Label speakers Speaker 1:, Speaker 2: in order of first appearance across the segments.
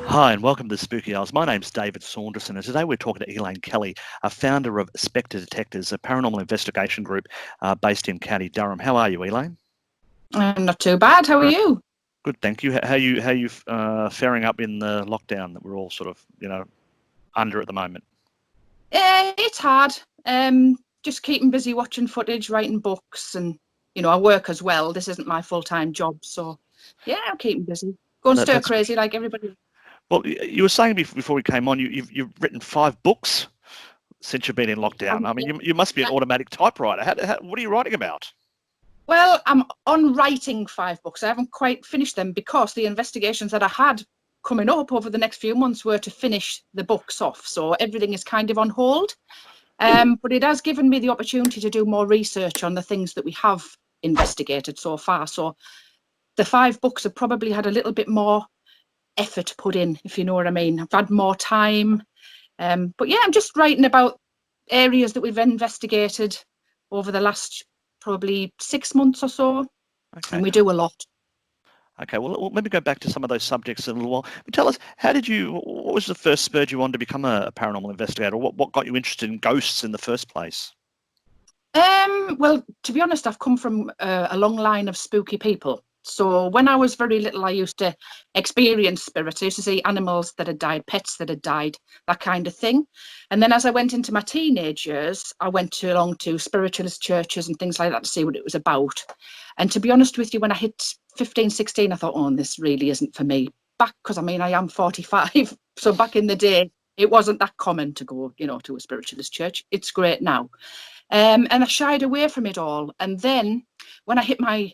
Speaker 1: Hi, and welcome to Spooky Hours. My name's David Saunderson, and today we're talking to Elaine Kelly, a founder of Spectre Detectors, a paranormal investigation group based in County Durham. How are you, Elaine?
Speaker 2: Not too bad. How are you?
Speaker 1: Good, thank you. How you faring up in the lockdown that we're all sort of, under at the moment?
Speaker 2: It's hard. Just keeping busy watching footage, writing books, and I work as well. This isn't my full-time job, so yeah, I'm keeping busy. Going stir
Speaker 1: That's
Speaker 2: crazy like everybody.
Speaker 1: well. You were saying before we came on, you've written 5 books since you've been in lockdown. I mean, you must be an automatic typewriter. What are you writing about?
Speaker 2: Well, I'm on writing 5 books. I haven't quite finished them because the investigations that I had coming up over the next few months were to finish the books off. So everything is kind of on hold. But it has given me the opportunity to do more research on the things that we have investigated so far. So the 5 books have probably had a little bit more effort put in, if you know what I mean. I've had more time. But yeah, I'm just writing about areas that we've investigated over the last probably 6 months or so.
Speaker 1: Okay.
Speaker 2: And we do a lot.
Speaker 1: Okay, well, let me go back to some of those subjects in a little while. But tell us, what was the first spurred you on to become a paranormal investigator? What got you interested in ghosts in the first place?
Speaker 2: Well, to be honest, I've come from a long line of spooky people. So when I was very little, I used to experience spirits. I used to see animals that had died, pets that had died, that kind of thing. And then as I went into my teenage years, I went along to spiritualist churches and things like that to see what it was about. And to be honest with you, when I hit 15, 16, I thought, oh, this really isn't for me. Because I am 45. So back in the day, it wasn't that common to go, to a spiritualist church. It's great now. And I shied away from it all. And then when I hit my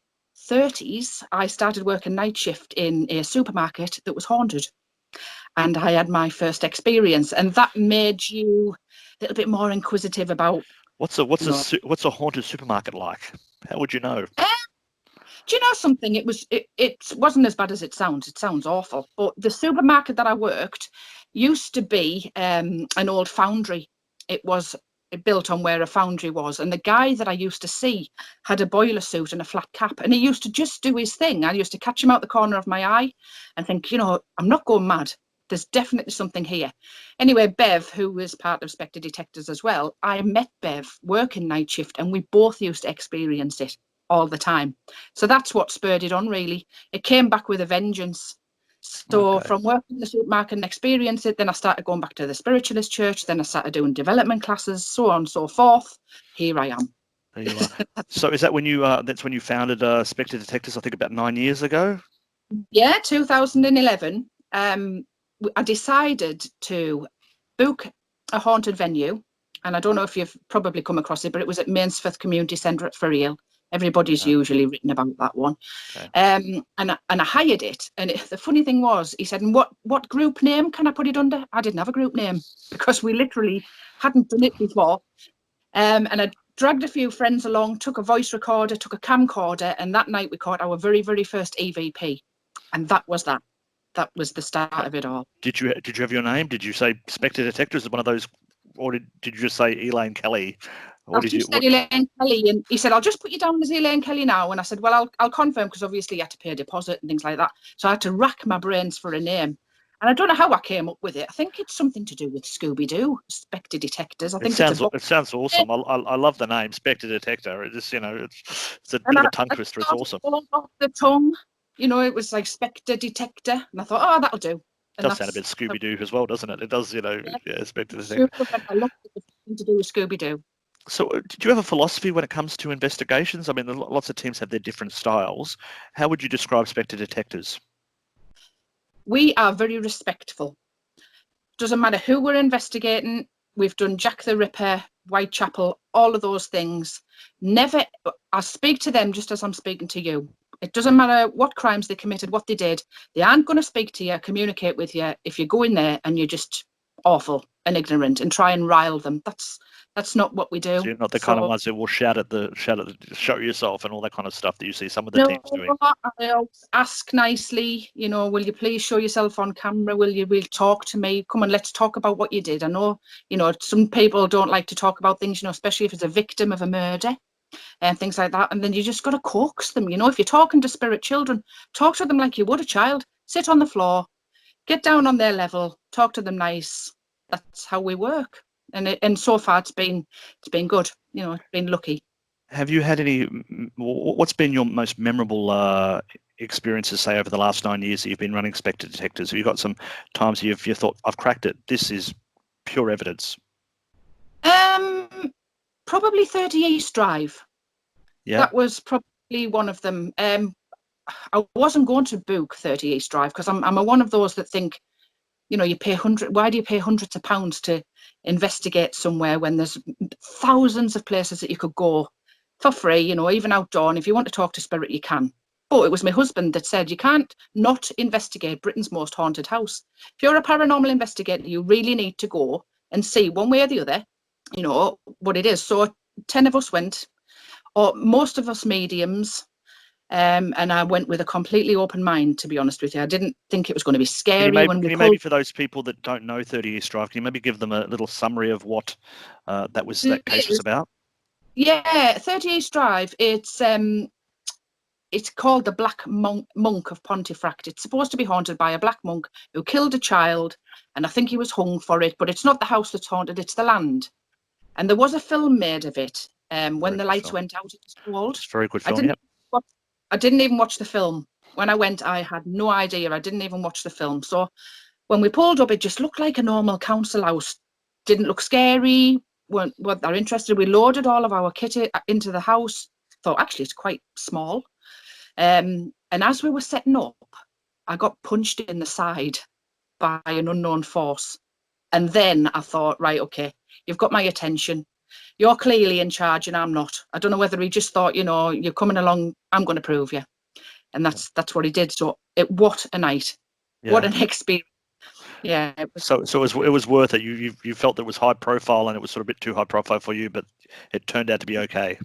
Speaker 2: 30s, I started working night shift in a supermarket that was haunted. And I had my first experience. And that made you a little bit more inquisitive about...
Speaker 1: What's a haunted supermarket like? How would you know?
Speaker 2: Do you know something? It wasn't as bad as it sounds. It sounds awful. But the supermarket that I worked used to be an old foundry. It was built on where a foundry was. And the guy that I used to see had a boiler suit and a flat cap. And he used to just do his thing. I used to catch him out the corner of my eye and think, I'm not going mad. There's definitely something here. Anyway, Bev, who was part of Spectre Detectors as well, I met Bev working night shift and we both used to experience it all the time. So that's what spurred it on, really. It came back with a vengeance. So from working in the supermarket and experience it, then I started going back to the spiritualist church, then I started doing development classes, so on and so forth. Here I am.
Speaker 1: There you are. So is that when that's when you founded Spectre Detectors, I think about 9 years ago?
Speaker 2: Yeah, 2011. I decided to book a haunted venue, and I don't know if you've probably come across it, but it was at Mainsforth Community Centre at Ferriel. Everybody's usually written about that one.
Speaker 1: Okay.
Speaker 2: And I hired it. And the funny thing was, he said, and what group name can I put it under? I didn't have a group name because we literally hadn't done it before. And I dragged a few friends along, took a voice recorder, took a camcorder, and that night we caught our very, very first EVP. And that was that. That was the start of it all.
Speaker 1: Did you have your name? Did you say Spectre Detectors? One of those, or did you just say Elaine Kelly?
Speaker 2: I just said Elaine Kelly, and he said, I'll just put you down as Elaine Kelly now. And I said, well, I'll confirm, because obviously you had to pay a deposit and things like that. So I had to rack my brains for a name. And I don't know how I came up with it. I think it's something to do with Scooby-Doo, Spectre Detectors. I think
Speaker 1: it sounds awesome. I love the name Spectre Detector. It just, it's a bit of a tongue twister. It's awesome.
Speaker 2: Off the tongue, it was like Spectre Detector. And I thought, oh, that'll do.
Speaker 1: It does sound a bit Scooby-Doo as well, doesn't it? It does, Spectre Detector.
Speaker 2: I love it. Something to do with Scooby-Doo.
Speaker 1: So do you have a philosophy when it comes to investigations? I mean, lots of teams have their different styles. How would you describe Spectre Detectors?
Speaker 2: We are very respectful. Doesn't matter who we're investigating. We've done Jack the Ripper, Whitechapel, all of those things. Never, I speak to them just as I'm speaking to you. It doesn't matter what crimes they committed, what they did. They aren't going to speak to you, communicate with you if you go in there and you're just awful and ignorant and try and rile them. That's not what we do.
Speaker 1: So you're not the kind of ones that will shout at the show yourself and all that kind of stuff that you see some of the teams doing.
Speaker 2: I'll ask nicely, will you please show yourself on camera? Will talk to me? Come on, let's talk about what you did. I know, some people don't like to talk about things, especially if it's a victim of a murder and things like that. And then you just got to coax them. If you're talking to spirit children, talk to them like you would a child. Sit on the floor, get down on their level, talk to them nice. That's how we work. And so far it's been good. You know, it's been lucky.
Speaker 1: Have you had any? What's been your most memorable experiences, say, over the last 9 years that you've been running Spectre Detectors? Have you got some times you thought, I've cracked it? This is pure evidence.
Speaker 2: Probably 30 East Drive.
Speaker 1: Yeah.
Speaker 2: That was probably one of them. I wasn't going to book 30 East Drive because I'm one of those that think, you know, why do you pay hundreds of pounds to investigate somewhere when there's thousands of places that you could go for free, you know, even outdoor, and if you want to talk to spirit, you can. But it was my husband that said, you can't not investigate Britain's most haunted house. If you're a paranormal investigator, you really need to go and see one way or the other, you know, what it is. So 10 of us went, or most of us mediums, and I went with a completely open mind, to be honest with you. I didn't think it was going to be scary when we
Speaker 1: Can you
Speaker 2: pulled.
Speaker 1: maybe, for those people that don't know 30 East Drive, can you maybe give them a little summary of what that case was about?
Speaker 2: Yeah, 30 East Drive. It's called the Black Monk of Pontefract. It's supposed to be haunted by a black monk who killed a child, and I think he was hung for it. But it's not the house that's haunted; it's the land. And there was a film made of it. When the lights went out, it was called.
Speaker 1: It's a very good film. Yep.
Speaker 2: I didn't even watch the film. When I went, I had no idea. I didn't even watch the film. So when we pulled up, it just looked like a normal council house. Didn't look scary. Weren't that interested. We loaded all of our kit into the house. Thought actually it's quite small. And as we were setting up, I got punched in the side by an unknown force. And then I thought, right, okay, you've got my attention. You're clearly in charge and I'm not. I don't know whether he just thought, you know, you're coming along, I'm going to prove you. And that's what he did. So what a night. Yeah. What an experience. Yeah.
Speaker 1: So it was worth it. You felt that it was high profile and it was sort of a bit too high profile for you, but it turned out to be okay.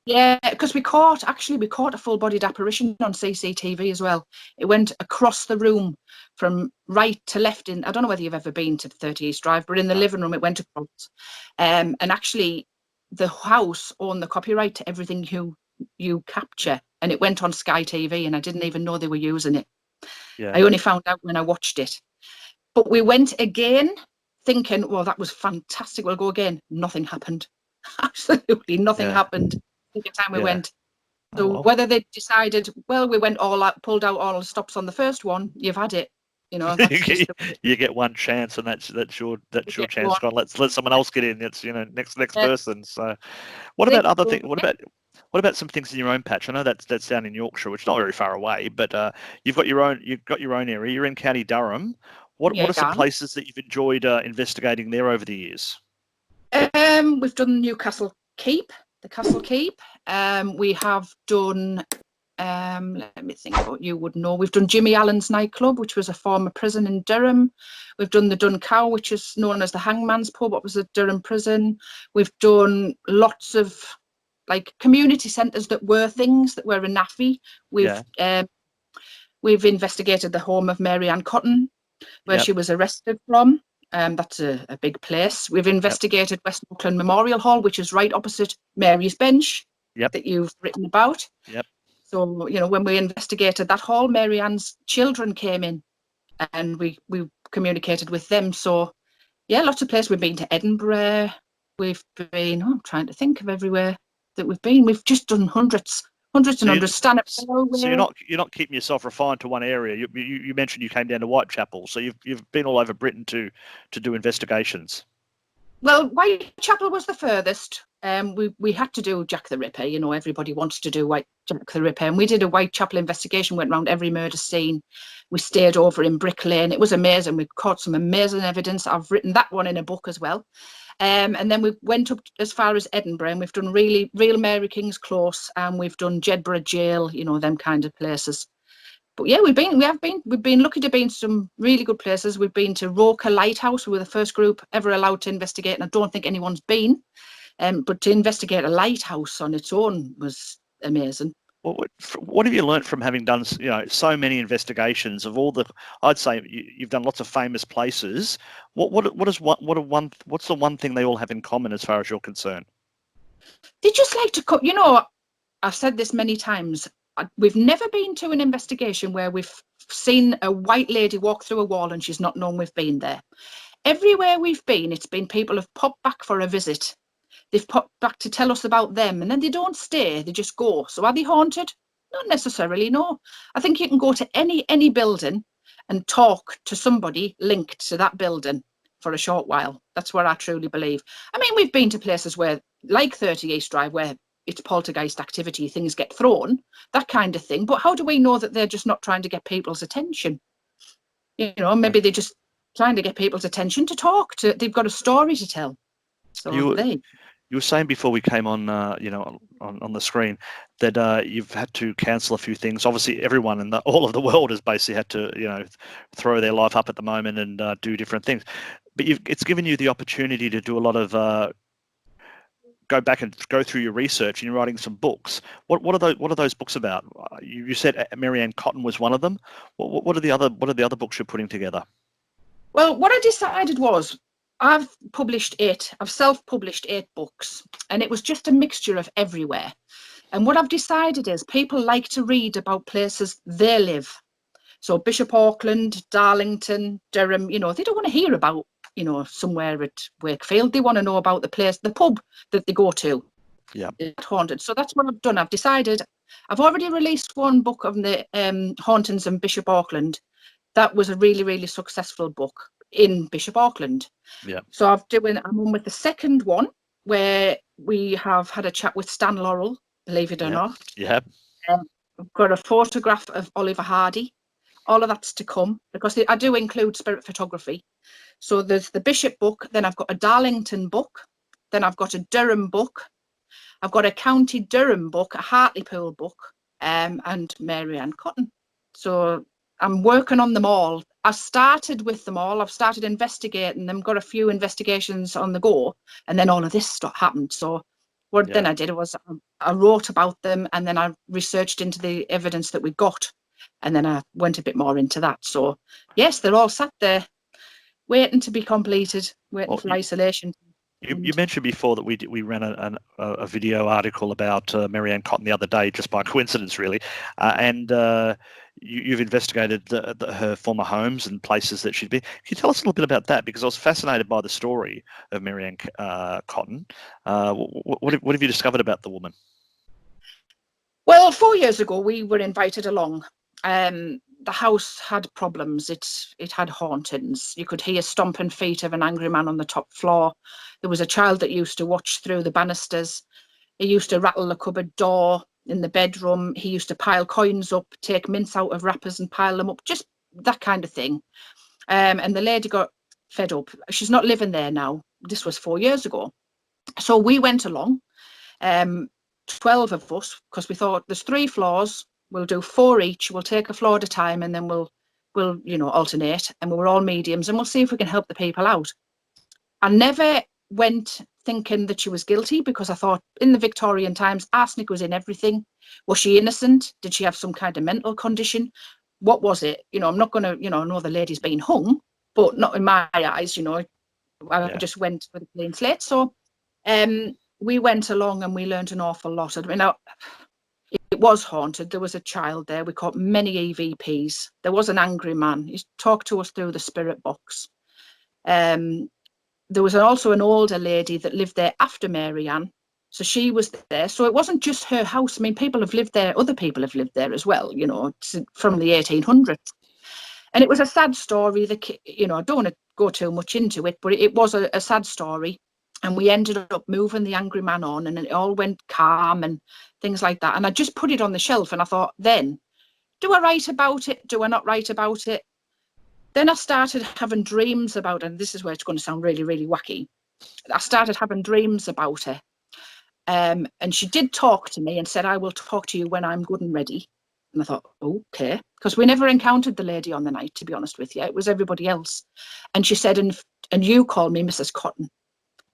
Speaker 2: Yeah, because we caught a full-bodied apparition on CCTV as well. It went across the room from right to left. I don't know whether you've ever been to 30 East Drive, but in the living room it went across. And actually, the house owned the copyright to everything you capture, and it went on Sky TV, and I didn't even know they were using it. Yeah. I only found out when I watched it. But we went again, thinking, well, that was fantastic. We'll go again. Nothing happened. Absolutely nothing happened. The time we went. So whether they decided, well, we went all out, pulled out all the stops on the first one, you've had it. You know, that's
Speaker 1: you get one chance, and that's your chance. God, let someone else get in. It's, you know, next person. So, what about other things? What about some things in your own patch? I know that's down in Yorkshire, which is not very far away, but you've got your own area. You're in County Durham. What are some places that you've enjoyed investigating there over the years?
Speaker 2: We've done Newcastle Keep. The Castle Keep. We have done, let me think what you would know. We've done Jimmy Allen's nightclub, which was a former prison in Durham. We've done the Dun Cow, which is known as the Hangman's Pub, what was a Durham prison. We've done lots of like community centres that were things that were a naffy. We've investigated the home of Marion Cotton, where she was arrested from. That's a big place. We've investigated West Auckland Memorial Hall, which is right opposite Mary's Bench that you've written about. So, you know, when we investigated that hall, Mary Ann's children came in and we communicated with them. So, yeah, lots of places. We've been to Edinburgh. We've been, I'm trying to think of everywhere that we've been. We've just done hundreds and hundreds.
Speaker 1: So you're not keeping yourself refined to one area. You mentioned you came down to Whitechapel, so you've been all over Britain to do investigations.
Speaker 2: Well, Whitechapel was the furthest. We had to do Jack the Ripper. You know, everybody wants to do Jack the Ripper, and we did a Whitechapel investigation. Went around every murder scene. We stayed over in Brick Lane. It was amazing. We caught some amazing evidence. I've written that one in a book as well. And then we went up as far as Edinburgh, and we've done real Mary King's Close, and we've done Jedburgh Jail. You know, them kind of places. But yeah, we've been lucky to be in some really good places. We've been to Roker Lighthouse. We were the first group ever allowed to investigate, and I don't think anyone's been. But to investigate a lighthouse on its own was amazing.
Speaker 1: Well, what have you learnt from having done, you know, so many investigations of all the? I'd say you've done lots of famous places. What's the one thing they all have in common as far as you're concerned?
Speaker 2: They just like to cut. You know, I've said this many times. we've never been to an investigation where we've seen a white lady walk through a wall and she's not known we've been there. Everywhere we've been, it's been people have popped back for a visit. They've popped back to tell us about them, and then they don't stay, they just go. So are they haunted? Not necessarily, no. I think you can go to any building and talk to somebody linked to that building for a short while. That's what I truly believe. I mean, we've been to places where, like 30 East Drive, where it's poltergeist activity, things get thrown, that kind of thing. But how do we know that they're just not trying to get people's attention? You know, maybe they're just trying to get people's attention to talk to. They've got a story to tell. So
Speaker 1: you were saying before we came on, on the screen, that you've had to cancel a few things. Obviously, everyone in all of the world has basically had to, throw their life up at the moment and do different things. But it's given you the opportunity to do a lot of go back and go through your research, and you're writing some books. What are those books about? You said Marion Cotton was one of them. What are the other books you're putting together?
Speaker 2: Well, what I decided was, I've self-published 8 books, and it was just a mixture of everywhere. And what I've decided is people like to read about places they live. So Bishop Auckland, Darlington, Durham, they don't want to hear about, somewhere at Wakefield. They want to know about the place, the pub that they go to.
Speaker 1: Yeah.
Speaker 2: It's haunted. So that's what I've done. I've decided, I've already released one book of the hauntings in Bishop Auckland. That was a really, really successful book in Bishop Auckland.
Speaker 1: Yeah.
Speaker 2: So I'm on with the second one, where we have had a chat with Stan Laurel, believe it or not.
Speaker 1: Yeah.
Speaker 2: I've got a photograph of Oliver Hardy. All of that's to come, because I do include spirit photography. So there's the Bishop book, then I've got a Darlington book, then I've got a Durham book, I've got a County Durham book, a Hartlepool book, and Marion Cotton. So I'm working on them all. I started with them all. I've started investigating them, got a few investigations on the go, and then all of this stuff happened. So then I did was I wrote about them, and then I researched into the evidence that we got, and then I went a bit more into that. So yes, they're all sat there waiting to be completed, waiting for isolation.
Speaker 1: You mentioned before that we ran a video article about Marion Cotton the other day, just by coincidence, really, and you've investigated her former homes and places that she'd been. Can you tell us a little bit about that? Because I was fascinated by the story of Marion Cotton. What have you discovered about the woman?
Speaker 2: Well, 4 years ago, we were invited along. The house had problems. It had hauntings. You could hear stomping feet of an angry man on the top floor. There was a child that used to watch through the banisters. He used to rattle the cupboard door in the bedroom. He used to pile coins up, take mints out of wrappers and pile them up, just that kind of thing. And the lady got fed up. She's not living there now. This was 4 years ago. So we went along, 12 of us, because we thought there's 3 floors. We'll do 4 each. We'll take a floor at a time, and then we'll alternate. And we were all mediums, and we'll see if we can help the people out. I never went thinking that she was guilty, because I thought in the Victorian times, arsenic was in everything. Was she innocent? Did she have some kind of mental condition? What was it? I'm not going to, know the lady's been hung, but not in my eyes. I just went with a clean slate. So we went along and we learned an awful lot. I mean, it was haunted. There was a child there. We caught many EVPs. There was an angry man. He talked to us through the spirit box. There was also an older lady that lived there after Marianne. So she was there. So it wasn't just her house. I mean, people have lived there. Other people have lived there as well, from the 1800s. And it was a sad story. I don't want to go too much into it, but it was a sad story. And we ended up moving the angry man on, and it all went calm and things like that. And I just put it on the shelf, and I thought, then, do I write about it? Do I not write about it? Then I started having dreams about it, and this is where it's going to sound really, really wacky. I started having dreams about her. And she did talk to me and said, I will talk to you when I'm good and ready. And I thought, okay, because we never encountered the lady on the night, to be honest with you. It was everybody else. And she said, and you call me Mrs. Cotton.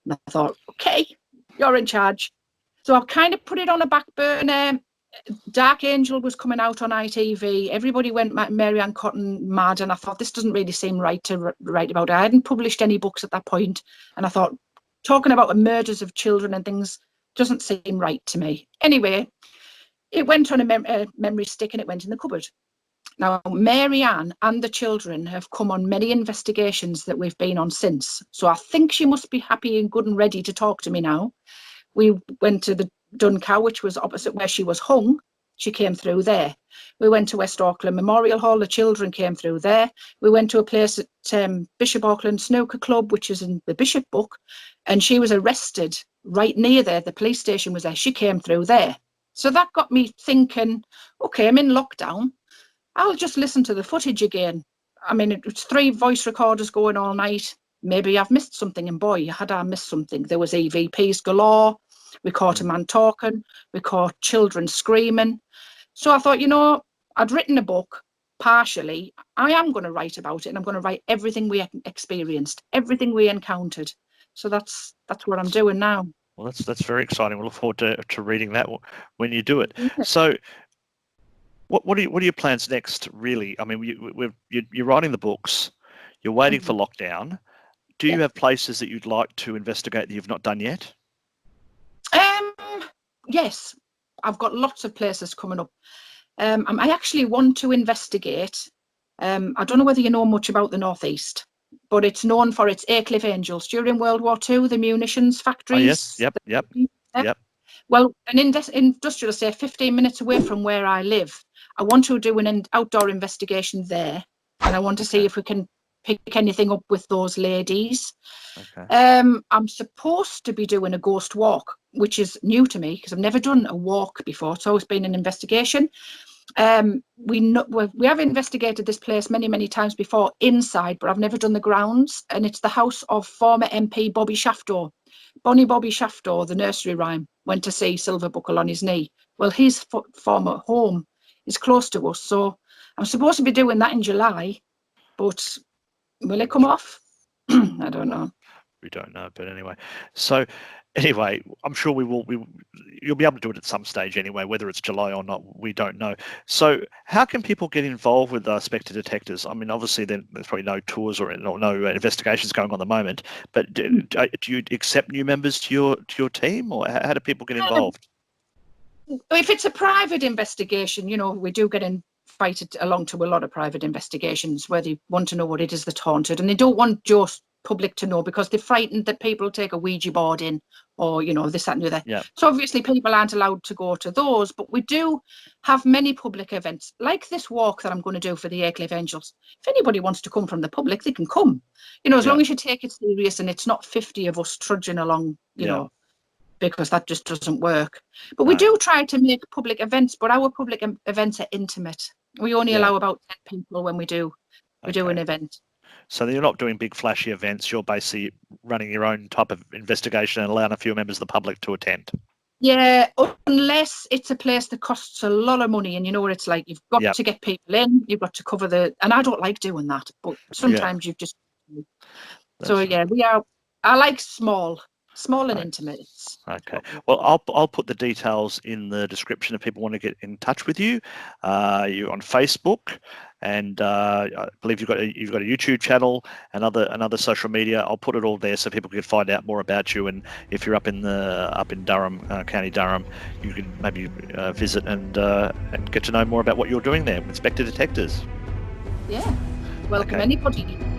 Speaker 2: And I thought, okay, you're in charge. So I've kind of put it on a back burner. Dark Angel was coming out on ITV. Everybody went Marion Cotton mad, and I thought, this doesn't really seem right to write about it. I hadn't published any books at that point, and I thought, talking about the murders of children and things doesn't seem right to me. Anyway, it went on a memory stick and it went in the cupboard. Now, Marianne and the children have come on many investigations that we've been on since. So I think she must be happy and good and ready to talk to me now. We went to the Dun Cow, which was opposite where she was hung. She came through there. We went to West Auckland Memorial Hall. The children came through there. We went to a place at Bishop Auckland Snooker Club, which is in the Bishop book. And she was arrested right near there. The police station was there. She came through there. So that got me thinking, okay, I'm in lockdown. I'll just listen to the footage again. I mean, it was 3 voice recorders going all night. Maybe I've missed something. And boy, had I missed something. There was EVPs galore. We caught a man talking. We caught children screaming. So I thought, I'd written a book partially. I am going to write about it, and I'm going to write everything we experienced, everything we encountered. So that's what I'm doing now.
Speaker 1: Well, that's very exciting. We'll look forward to reading that when you do it.
Speaker 2: Yeah.
Speaker 1: So, what are your plans next? Really, I mean, you're writing the books. You're waiting for lockdown. Do you have places that you'd like to investigate that you've not done yet?
Speaker 2: Yes, I've got lots of places coming up. I actually want to investigate. I don't know whether you know much about the Northeast, but it's known for its Aycliffe Angels during World War II, the munitions factories.
Speaker 1: Oh, yes, yep.
Speaker 2: Well, an industrial estate 15 minutes away from where I live. I want to do an outdoor investigation there, and I want to see if we can pick anything up with those ladies.
Speaker 1: Okay.
Speaker 2: I'm supposed to be doing a ghost walk, which is new to me because I've never done a walk before. It's always been an investigation. We have investigated this place many times before inside, but I've never done the grounds. And it's the house of former MP Bobby Shafto. Bonnie Bobby Shafto, the nursery rhyme, went to see Silver Buckle on his knee. Well, his former home is close to us, so I'm supposed to be doing that in July, but will it come off? I don't know.
Speaker 1: We don't know, but anyway. So anyway, I'm sure you'll be able to do it at some stage anyway, whether it's July or not, we don't know. So how can people get involved with Spectre Detectors? I mean, obviously there's probably no tours or no investigations going on at the moment, but do you accept new members to your team, or how do people get involved?
Speaker 2: If it's a private investigation, we do get invited along to a lot of private investigations where they want to know what it is that's haunted, and they don't want just public to know because they're frightened that people take a Ouija board in, or this, that and the other.
Speaker 1: Yeah.
Speaker 2: So obviously people aren't allowed to go to those, but we do have many public events like this walk that I'm going to do for the Aycliffe Angels. If anybody wants to come from the public, they can come, as long as you take it serious and it's not 50 of us trudging along, because that just doesn't work. But we do try to make public events, but our public events are intimate. We only allow about 10 people when we do an event.
Speaker 1: So you're not doing big flashy events. You're basically running your own type of investigation and allowing a few members of the public to attend.
Speaker 2: Yeah, unless it's a place that costs a lot of money, and you know what it's like. You've got to get people in. You've got to cover and I don't like doing that, but sometimes you've just. So I like small and intimate.
Speaker 1: Okay. Well, I'll put the details in the description if people want to get in touch with you. You're on Facebook, and I believe you've got a YouTube channel and other social media. I'll put it all there so people can find out more about you. And if you're up in Durham, County Durham, you can maybe visit and get to know more about what you're doing there with Spectre Detectors.
Speaker 2: Yeah. Welcome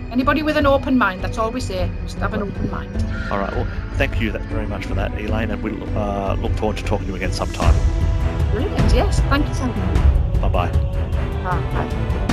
Speaker 2: anybody with an open mind. That's all we say. Just have an open mind.
Speaker 1: All right. Well, thank you very much for that, Elaine, and we'll look forward to talking to you again sometime.
Speaker 2: Brilliant. Yes. Thank you so much.
Speaker 1: Bye-bye.
Speaker 2: Bye.